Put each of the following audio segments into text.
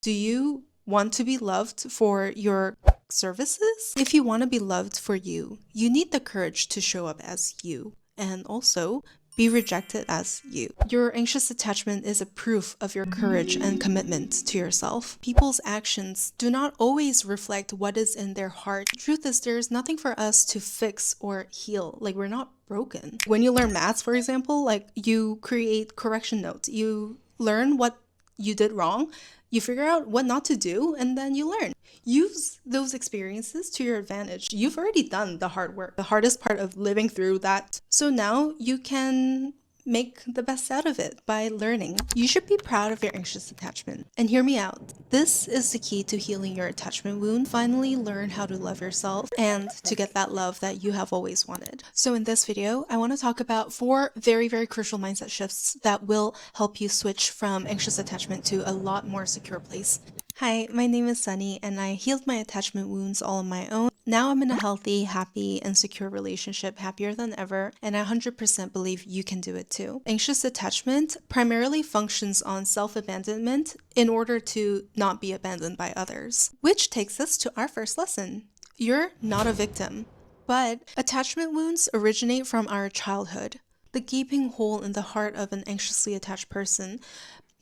Do you want to be loved for your services? If you want to be loved for you, you need the courage to show up as you and also be rejected as you. Your anxious attachment is a proof of your courage and commitment to yourself. People's actions do not always reflect what is in their heart. The truth is, there's nothing for us to fix or heal. Like, we're not broken. When you learn maths, for example, like, you create correction notes. You learn what you did wrong, you figure out what not to do, and then you learn. Use those experiences to your advantage. You've already done the hard work, the hardest part of living through that. So now you can make the best out of it by learning. You should be proud of your anxious attachment. And hear me out. This is the key to healing your attachment wound. Finally learn how to love yourself and to get that love that you have always wanted. So in this video, I want to talk about 4 very, very crucial mindset shifts that will help you switch from anxious attachment to a lot more secure place. Hi, my name is Sunny, and I healed my attachment wounds all on my own. Now I'm in a healthy, happy, and secure relationship, happier than ever, and I 100% believe you can do it too. Anxious attachment primarily functions on self-abandonment in order to not be abandoned by others. Which takes us to our first lesson. You're not a victim, but attachment wounds originate from our childhood. The gaping hole in the heart of an anxiously attached person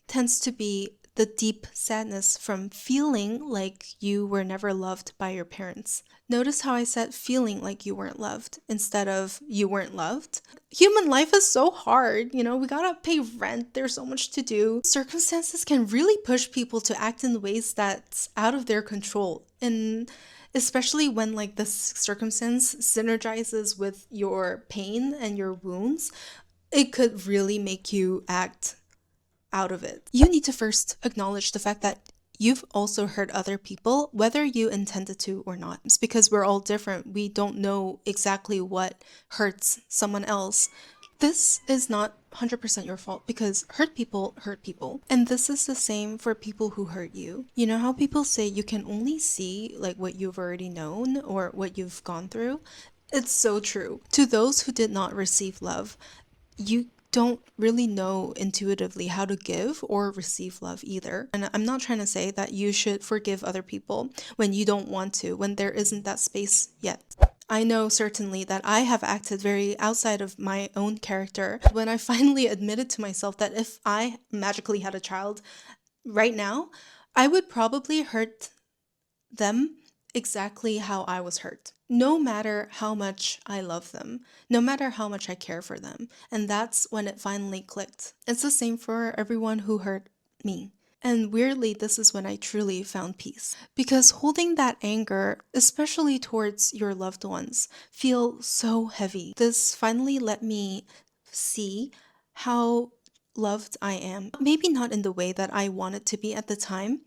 tends to be the deep sadness from feeling like you were never loved by your parents. Notice how I said feeling like you weren't loved instead of you weren't loved? Human life is so hard, we gotta pay rent, there's so much to do. Circumstances can really push people to act in ways that's out of their control. And especially when like the circumstance synergizes with your pain and your wounds, it could really make you act out of it. You need to first acknowledge the fact that you've also hurt other people, whether you intended to or not. It's because we're all different. We don't know exactly what hurts someone else. This is not 100% your fault because hurt people hurt people. And this is the same for people who hurt you. You know how people say you can only see like what you've already known or what you've gone through? It's so true. To those who did not receive love, you don't really know intuitively how to give or receive love either. And I'm not trying to say that you should forgive other people when you don't want to, when there isn't that space yet. I know certainly that I have acted very outside of my own character when I finally admitted to myself that if I magically had a child right now, I would probably hurt them exactly how I was hurt. No matter how much I love them, no matter how much I care for them. And that's when it finally clicked. It's the same for everyone who hurt me. And weirdly, this is when I truly found peace. Because holding that anger, especially towards your loved ones, feel so heavy. This finally let me see how loved I am. Maybe not in the way that I wanted to be at the time,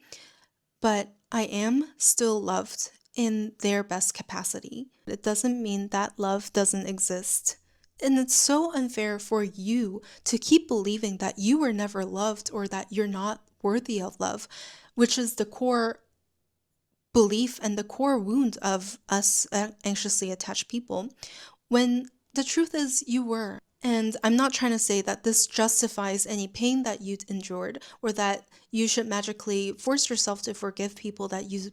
but I am still loved in their best capacity. It doesn't mean that love doesn't exist. And it's so unfair for you to keep believing that you were never loved or that you're not worthy of love, which is the core belief and the core wound of us anxiously attached people, when the truth is you were. And I'm not trying to say that this justifies any pain that you'd endured or that you should magically force yourself to forgive people that you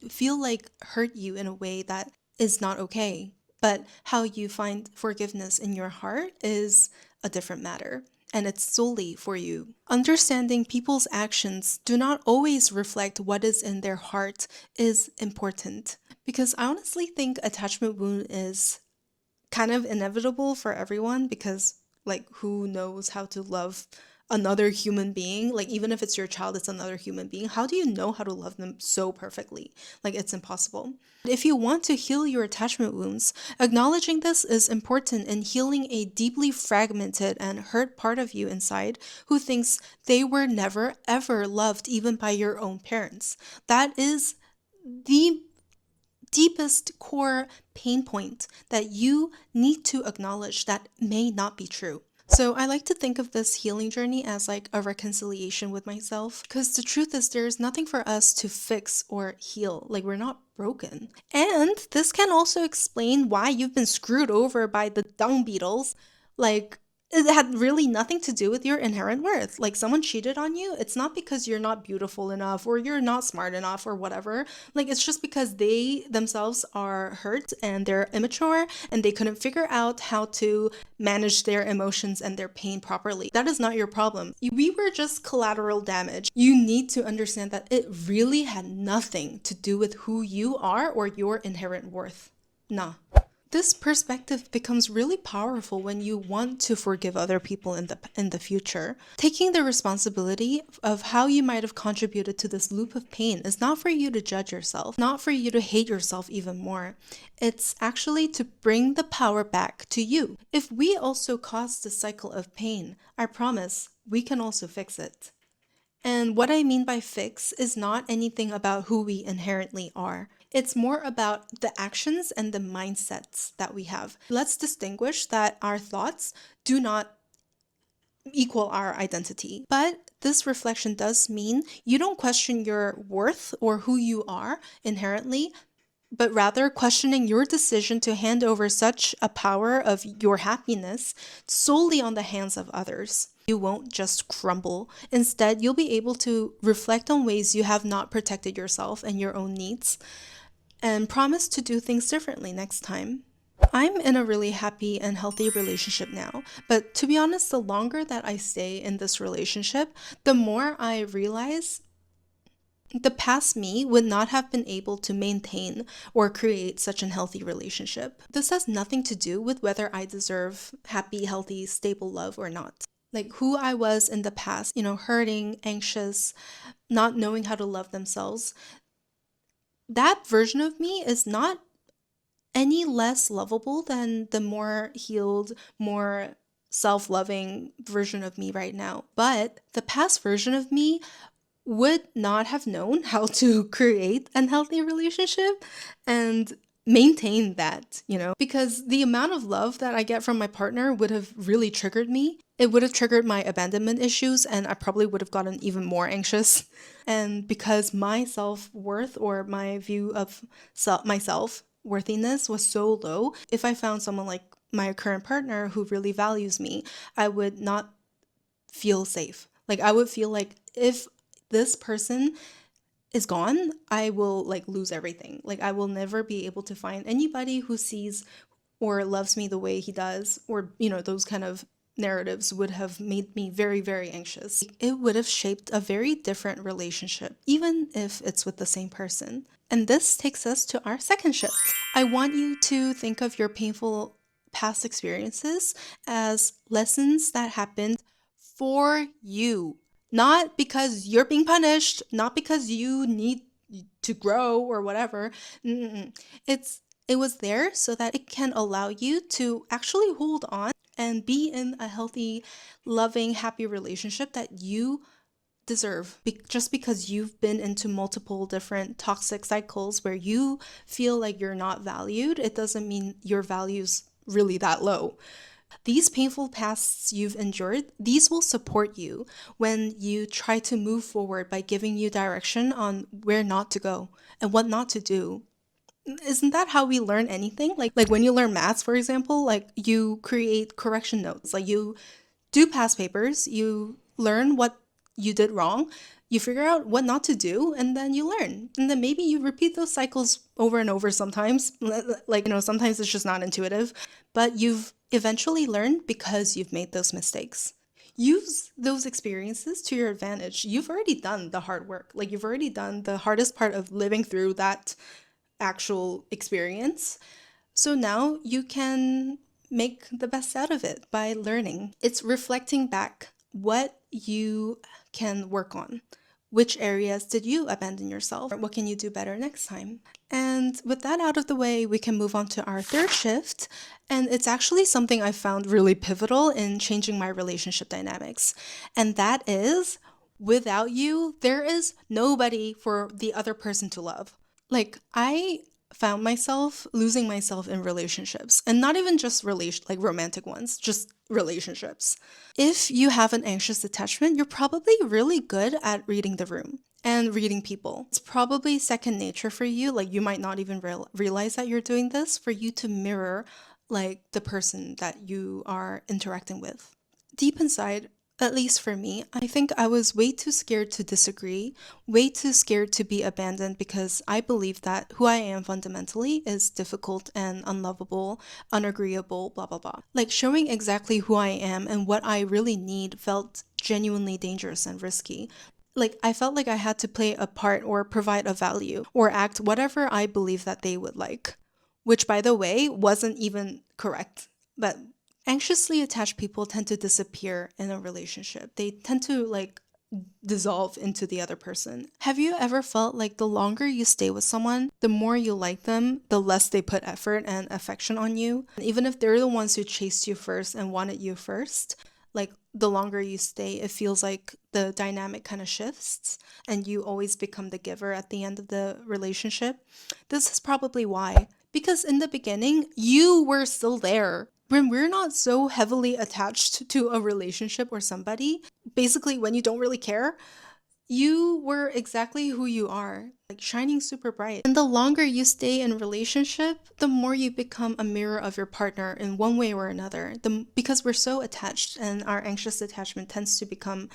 feel like hurt you in a way that is not okay. But how you find forgiveness in your heart is a different matter. And it's solely for you. Understanding people's actions do not always reflect what is in their heart is important. Because I honestly think attachment wound is kind of inevitable for everyone because like who knows how to love another human being? Like even if it's your child, it's another human being. How do you know how to love them so perfectly? Like it's impossible. If you want to heal your attachment wounds, acknowledging this is important in healing a deeply fragmented and hurt part of you inside who thinks they were never ever loved even by your own parents. That is the deepest core pain point that you need to acknowledge that may not be true. So I like to think of this healing journey as like a reconciliation with myself because the truth is there's nothing for us to fix or heal. Like we're not broken. And this can also explain why you've been screwed over by the dung beetles. Like It had really nothing to do with your inherent worth. Like someone cheated on you, it's not because you're not beautiful enough or you're not smart enough or whatever. Like it's just because they themselves are hurt and they're immature and they couldn't figure out how to manage their emotions and their pain properly. That is not your problem. We were just collateral damage. You need to understand that it really had nothing to do with who you are or your inherent worth. Nah. This perspective becomes really powerful when you want to forgive other people in the future. Taking the responsibility of how you might have contributed to this loop of pain is not for you to judge yourself, not for you to hate yourself even more. It's actually to bring the power back to you. If we also caused the cycle of pain, I promise we can also fix it. And what I mean by fix is not anything about who we inherently are. It's more about the actions and the mindsets that we have. Let's distinguish that our thoughts do not equal our identity. But this reflection does mean you don't question your worth or who you are inherently, but rather questioning your decision to hand over such a power of your happiness solely on the hands of others. You won't just crumble. Instead, you'll be able to reflect on ways you have not protected yourself and your own needs and promise to do things differently next time. I'm in a really happy and healthy relationship now, but to be honest, the longer that I stay in this relationship, the more I realize the past me would not have been able to maintain or create such an healthy relationship. This has nothing to do with whether I deserve happy, healthy, stable love or not. Like who I was in the past, hurting, anxious, not knowing how to love themselves, that version of me is not any less lovable than the more healed, more self loving version of me right now. But the past version of me would not have known how to create an healthy relationship and maintain that, because the amount of love that I get from my partner would have really triggered me. It would have triggered my abandonment issues, and I probably would have gotten even more anxious. And because my self worth or my view of myself worthiness was so low, if I found someone like my current partner who really values me, I would not feel safe. Like I would feel like if this person is gone, I will like lose everything. Like I will never be able to find anybody who sees or loves me the way he does, or those kind of narratives would have made me very, very anxious. It would have shaped a very different relationship, even if it's with the same person. And this takes us to our second shift. I want you to think of your painful past experiences as lessons that happened for you, not because you're being punished, not because you need to grow or whatever. It was there so that it can allow you to actually hold on and be in a healthy, loving, happy relationship that you deserve. Just because you've been into multiple different toxic cycles where you feel like you're not valued, it doesn't mean your value's really that low. These painful pasts you've endured, these will support you when you try to move forward by giving you direction on where not to go and what not to do. Isn't that how we learn anything? Like when you learn maths, for example, like you create correction notes. Like you do past papers, you learn what you did wrong, you figure out what not to do, and then you learn. And then maybe you repeat those cycles over and over sometimes. Like, sometimes it's just not intuitive, but you've eventually learned because you've made those mistakes. Use those experiences to your advantage. You've already done the hard work. Like, you've already done the hardest part of living through that actual experience. So now you can make the best out of it by learning. It's reflecting back what you can work on. Which areas did you abandon yourself? What can you do better next time? And with that out of the way, we can move on to our third shift. And it's actually something I found really pivotal in changing my relationship dynamics. And that is, without you, there is nobody for the other person to love. Like, I found myself losing myself in relationships, and not even just like romantic ones, just relationships. If you have an anxious attachment, you're probably really good at reading the room and reading people. It's probably second nature for you. Like, you might not even realize that you're doing this, for you to mirror like the person that you are interacting with. Deep inside, at least for me, I think I was way too scared to disagree, way too scared to be abandoned because I believe that who I am fundamentally is difficult and unlovable, unagreeable, blah blah blah. Like showing exactly who I am and what I really need felt genuinely dangerous and risky. Like I felt like I had to play a part or provide a value or act whatever I believe that they would like, which by the way wasn't even correct. But anxiously attached people tend to disappear in a relationship. They tend to like dissolve into the other person. Have you ever felt like the longer you stay with someone, the more you like them, the less they put effort and affection on you? And even if they're the ones who chased you first and wanted you first, like the longer you stay, it feels like the dynamic kind of shifts and you always become the giver at the end of the relationship. This is probably why. Because in the beginning, you were still there. When we're not so heavily attached to a relationship or somebody, basically when you don't really care, you were exactly who you are, like shining super bright. And the longer you stay in a relationship, the more you become a mirror of your partner in one way or another. Because we're so attached and our anxious attachment tends to become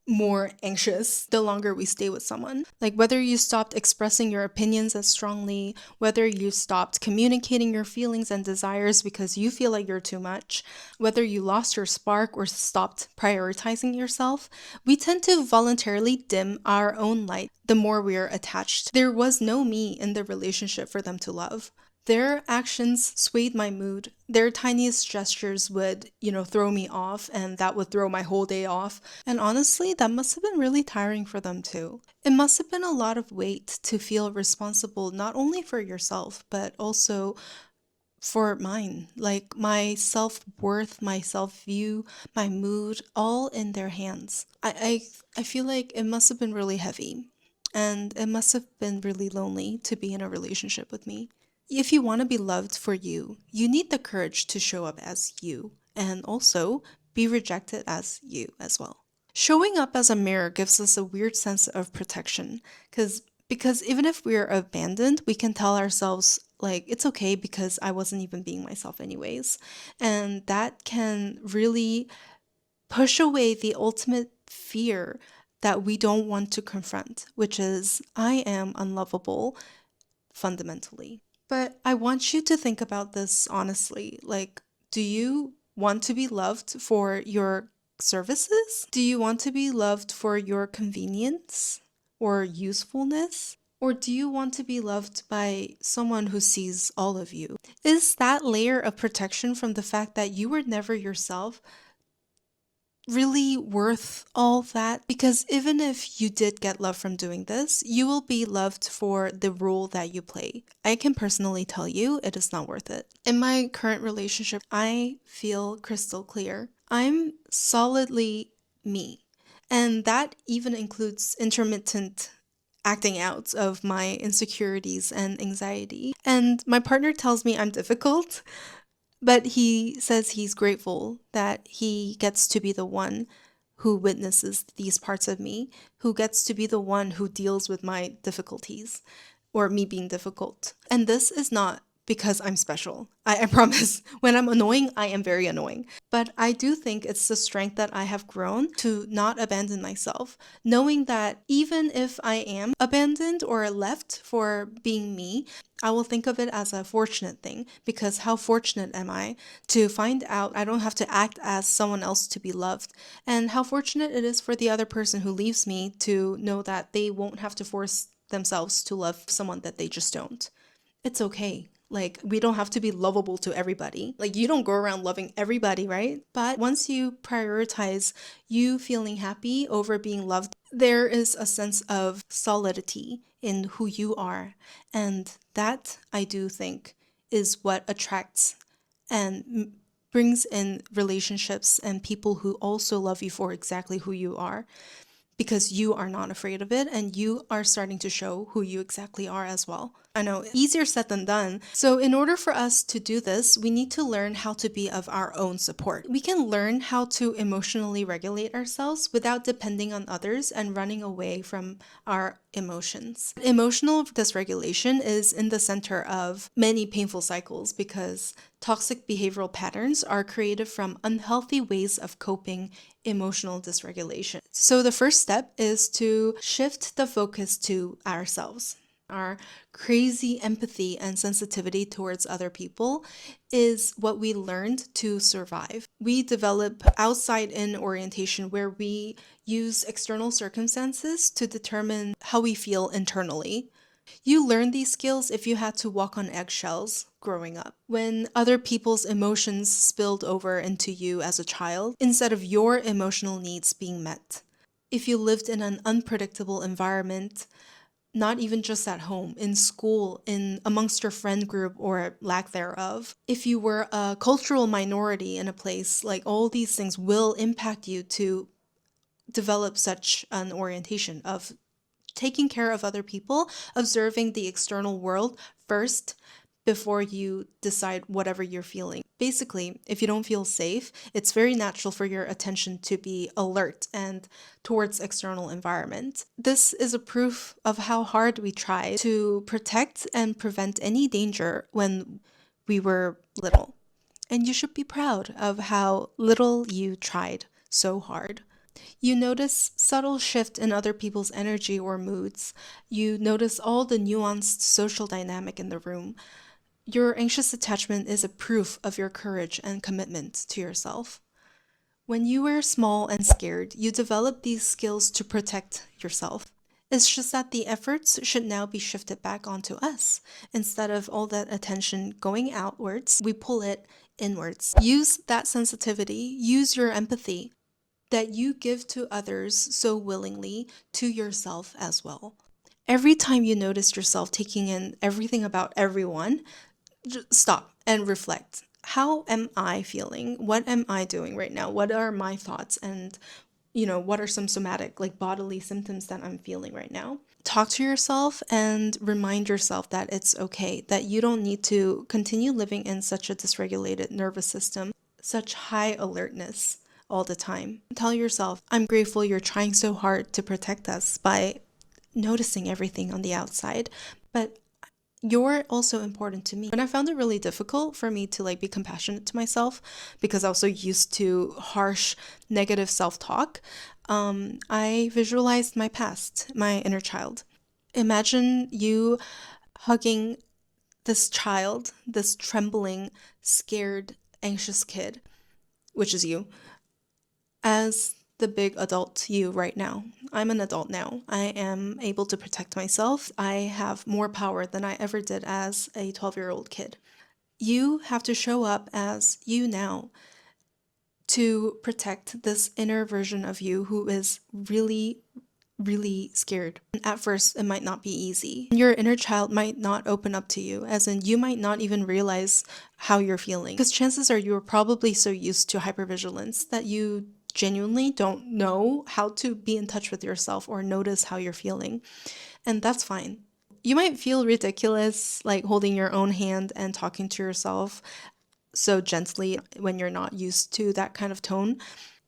more anxious the longer we stay with someone. Like whether you stopped expressing your opinions as strongly, whether you stopped communicating your feelings and desires because you feel like you're too much, whether you lost your spark or stopped prioritizing yourself, we tend to voluntarily dim our own light the more we're attached. There was no me in the relationship for them to love. Their actions swayed my mood. Their tiniest gestures would, throw me off, and that would throw my whole day off. And honestly, that must have been really tiring for them too. It must have been a lot of weight to feel responsible not only for yourself, but also for mine. Like my self worth, my self view, my mood, all in their hands. I feel like it must have been really heavy. And it must have been really lonely to be in a relationship with me. If you want to be loved for you, you need the courage to show up as you and also be rejected as you as well. Showing up as a mirror gives us a weird sense of protection because even if we're abandoned, we can tell ourselves like it's okay because I wasn't even being myself anyways. And that can really push away the ultimate fear that we don't want to confront, which is I am unlovable fundamentally. But I want you to think about this honestly. Like, do you want to be loved for your services? Do you want to be loved for your convenience or usefulness? Or do you want to be loved by someone who sees all of you? Is that layer of protection from the fact that you were never yourself really worth all that? Because even if you did get love from doing this, you will be loved for the role that you play. I can personally tell you it is not worth it. In my current relationship, I feel crystal clear. I'm solidly me. And that even includes intermittent acting out of my insecurities and anxiety. And my partner tells me I'm difficult, but he says he's grateful that he gets to be the one who witnesses these parts of me, who gets to be the one who deals with my difficulties or me being difficult. And this is not because I'm special. I promise. When I'm annoying, I am very annoying. But I do think it's the strength that I have grown to not abandon myself, knowing that even if I am abandoned or left for being me, I will think of it as a fortunate thing because how fortunate am I to find out I don't have to act as someone else to be loved, and how fortunate it is for the other person who leaves me to know that they won't have to force themselves to love someone that they just don't. It's okay. Like, we don't have to be lovable to everybody. Like, you don't go around loving everybody, right? But once you prioritize you feeling happy over being loved, there is a sense of solidity in who you are. And that, I do think, is what attracts and brings in relationships and people who also love you for exactly who you are, because you are not afraid of it and you are starting to show who you exactly are as well. I know, easier said than done. So, in order for us to do this, we need to learn how to be of our own support. We can learn how to emotionally regulate ourselves without depending on others and running away from our emotions. Emotional dysregulation is in the center of many painful cycles because toxic behavioral patterns are created from unhealthy ways of coping emotional dysregulation. So, the first step is to shift the focus to ourselves. Our crazy empathy and sensitivity towards other people is what we learned to survive. We develop outside in orientation where we use external circumstances to determine how we feel internally. You learn these skills if you had to walk on eggshells growing up. When other people's emotions spilled over into you as a child, instead of your emotional needs being met. If you lived in an unpredictable environment, not even just at home, in school, in amongst your friend group or lack thereof. If you were a cultural minority in a place, like all these things will impact you to develop such an orientation of taking care of other people, observing the external world first before you decide whatever you're feeling. Basically, if you don't feel safe, it's very natural for your attention to be alert and towards external environment. This is a proof of how hard we try to protect and prevent any danger when we were little. And you should be proud of how little you tried so hard. You notice subtle shift in other people's energy or moods. You notice all the nuanced social dynamic in the room. Your anxious attachment is a proof of your courage and commitment to yourself. When you were small and scared, you developed these skills to protect yourself. It's just that the efforts should now be shifted back onto us. Instead of all that attention going outwards, we pull it inwards. Use that sensitivity, use your empathy that you give to others so willingly to yourself as well. Every time you notice yourself taking in everything about everyone, just stop and reflect. How am I feeling? What am I doing right now? What are my thoughts? And, what are some somatic, like bodily symptoms that I'm feeling right now? Talk to yourself and remind yourself that it's okay, that you don't need to continue living in such a dysregulated nervous system, such high alertness all the time. Tell yourself, I'm grateful you're trying so hard to protect us by noticing everything on the outside, but you're also important to me. And I found it really difficult for me to be compassionate to myself because I was so used to harsh negative self-talk. I visualized my past, my inner child. Imagine you hugging this child, this trembling, scared, anxious kid, which is you, as the big adult you right now. I'm an adult now. I am able to protect myself. I have more power than I ever did as a 12-year-old kid. You have to show up as you now to protect this inner version of you who is really scared. At first, it might not be easy. Your inner child might not open up to you, as in you might not even realize how you're feeling. Because chances are you are probably so used to hypervigilance that you genuinely don't know how to be in touch with yourself or notice how you're feeling. And that's fine. You might feel ridiculous, like holding your own hand and talking to yourself so gently when you're not used to that kind of tone.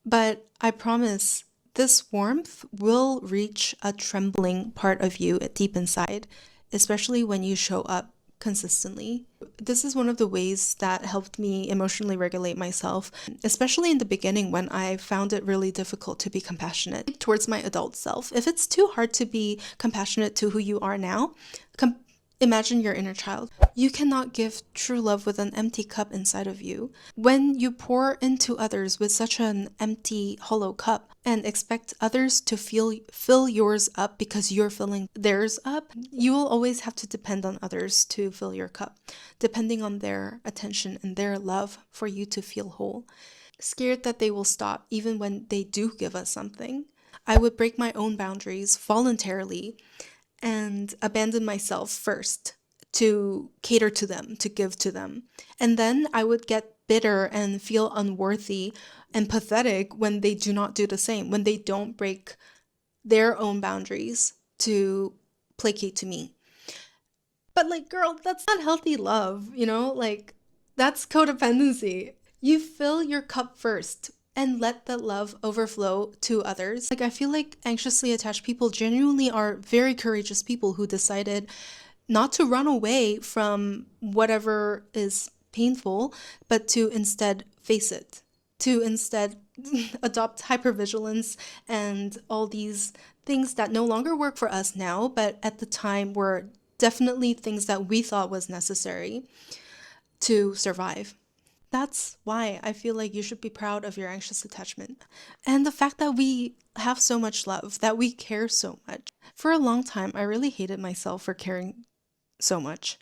But I promise this warmth will reach a trembling part of you deep inside, especially when you show up consistently. This is one of the ways that helped me emotionally regulate myself, especially in the beginning when I found it really difficult to be compassionate towards my adult self. If it's too hard to be compassionate to who you are now, imagine your inner child. You cannot give true love with an empty cup inside of you. When you pour into others with such an empty, hollow cup and expect others to fill yours up because you're filling theirs up, you will always have to depend on others to fill your cup, depending on their attention and their love for you to feel whole. Scared that they will stop even when they do give us something. I would break my own boundaries voluntarily and abandon myself first to cater to them, to give to them. And then I would get bitter and feel unworthy and pathetic when they do not do the same, when they don't break their own boundaries to placate to me. But like, girl, that's not healthy love, you know? Like, that's codependency. You fill your cup first and let the love overflow to others. Like, I feel like anxiously attached people genuinely are very courageous people who decided not to run away from whatever is painful, but to instead face it, to instead adopt hypervigilance and all these things that no longer work for us now, but at the time were definitely things that we thought was necessary to survive. That's why I feel like you should be proud of your anxious attachment. And the fact that we have so much love, that we care so much. For a long time, I really hated myself for caring so much.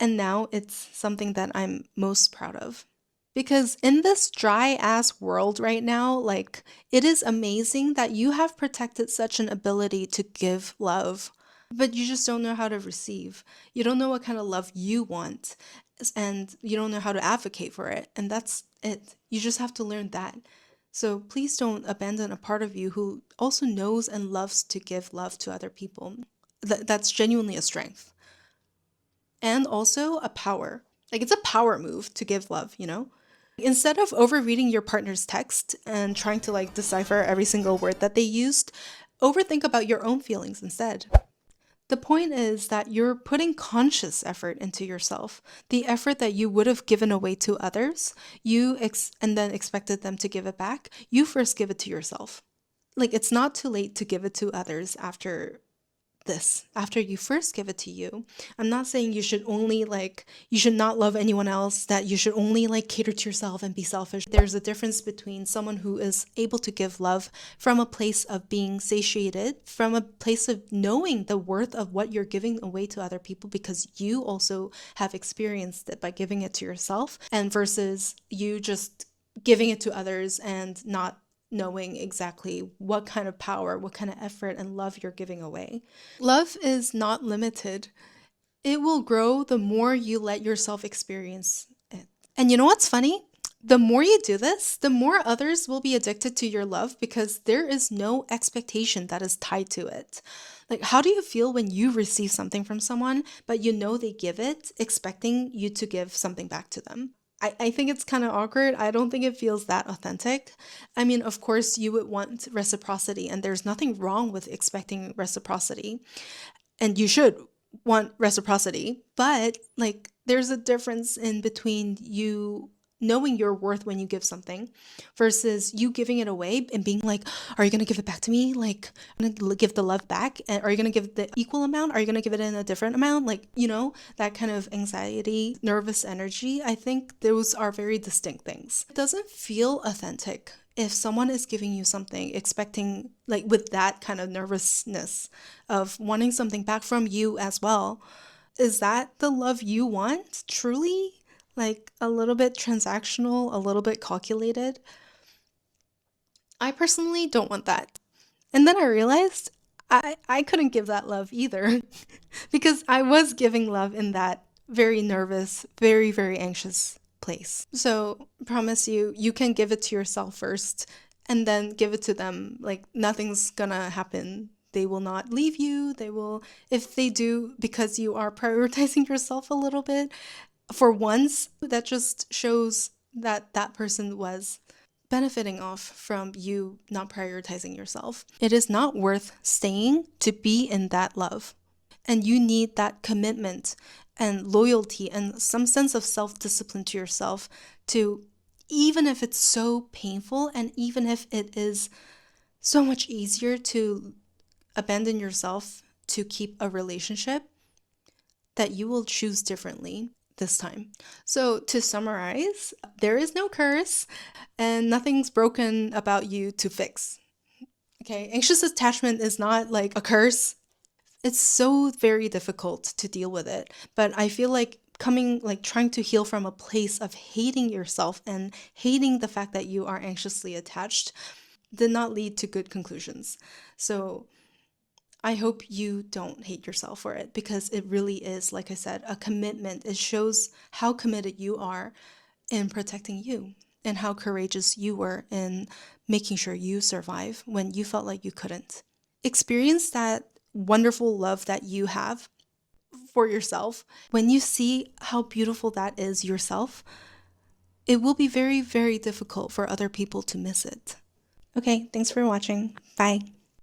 And now it's something that I'm most proud of. Because in this dry ass world right now, like, it is amazing that you have protected such an ability to give love, but you just don't know how to receive. You don't know what kind of love you want, and you don't know how to advocate for it. And that's it. You just have to learn that. So please don't abandon a part of you who also knows and loves to give love to other people. That's genuinely a strength and also a power. Like, it's a power move to give love, you know? Instead of overreading your partner's text and trying to like decipher every single word that they used, overthink about your own feelings instead. The point is that you're putting conscious effort into yourself. The effort that you would have given away to others, and then expected them to give it back, you first give it to yourself. Like, it's not too late to give it to others after you first give it to you. I'm not saying you should only like, you should not love anyone else, that you should only like cater to yourself and be selfish. There's a difference between someone who is able to give love from a place of being satiated, from a place of knowing the worth of what you're giving away to other people because you also have experienced it by giving it to yourself, and versus you just giving it to others and not knowing exactly what kind of power, what kind of effort and love you're giving away. Love is not limited. It will grow the more you let yourself experience it. And you know what's funny? The more you do this, the more others will be addicted to your love because there is no expectation that is tied to it. Like, how do you feel when you receive something from someone, but you know they give it, expecting you to give something back to them? I think it's kind of awkward. I don't think it feels that authentic. I mean, of course, you would want reciprocity, and there's nothing wrong with expecting reciprocity. And you should want reciprocity, but like, there's a difference in between you knowing your worth when you give something versus you giving it away and being like, are you going to give it back to me? Like, I'm going to give the love back. And are you going to give the equal amount? Are you going to give it in a different amount? Like, you know, that kind of anxiety, nervous energy. I think those are very distinct things. It doesn't feel authentic if someone is giving you something expecting, like, with that kind of nervousness of wanting something back from you as well. Is that the love you want truly? Like, a little bit transactional, a little bit calculated? I personally don't want that. And then I realized I couldn't give that love either because I was giving love in that very nervous, very, very anxious place. So, promise you, you can give it to yourself first and then give it to them. Like, nothing's gonna happen. They will not leave you. They will, if they do, because you are prioritizing yourself a little bit, for once, that just shows that that person was benefiting off from you not prioritizing yourself. It is not worth staying to be in that love. And you need that commitment and loyalty and some sense of self discipline to yourself to, even if it's so painful and even if it is so much easier to abandon yourself to keep a relationship, that you will choose differently this time. So, to summarize, there is no curse and nothing's broken about you to fix. Okay, anxious attachment is not like a curse. It's so very difficult to deal with it, but I feel like trying to heal from a place of hating yourself and hating the fact that you are anxiously attached did not lead to good conclusions. So, I hope you don't hate yourself for it because it really is, like I said, a commitment. It shows how committed you are in protecting you and how courageous you were in making sure you survive when you felt like you couldn't. Experience that wonderful love that you have for yourself, when you see how beautiful that is yourself, it will be very, very difficult for other people to miss it. Okay, thanks for watching. Bye.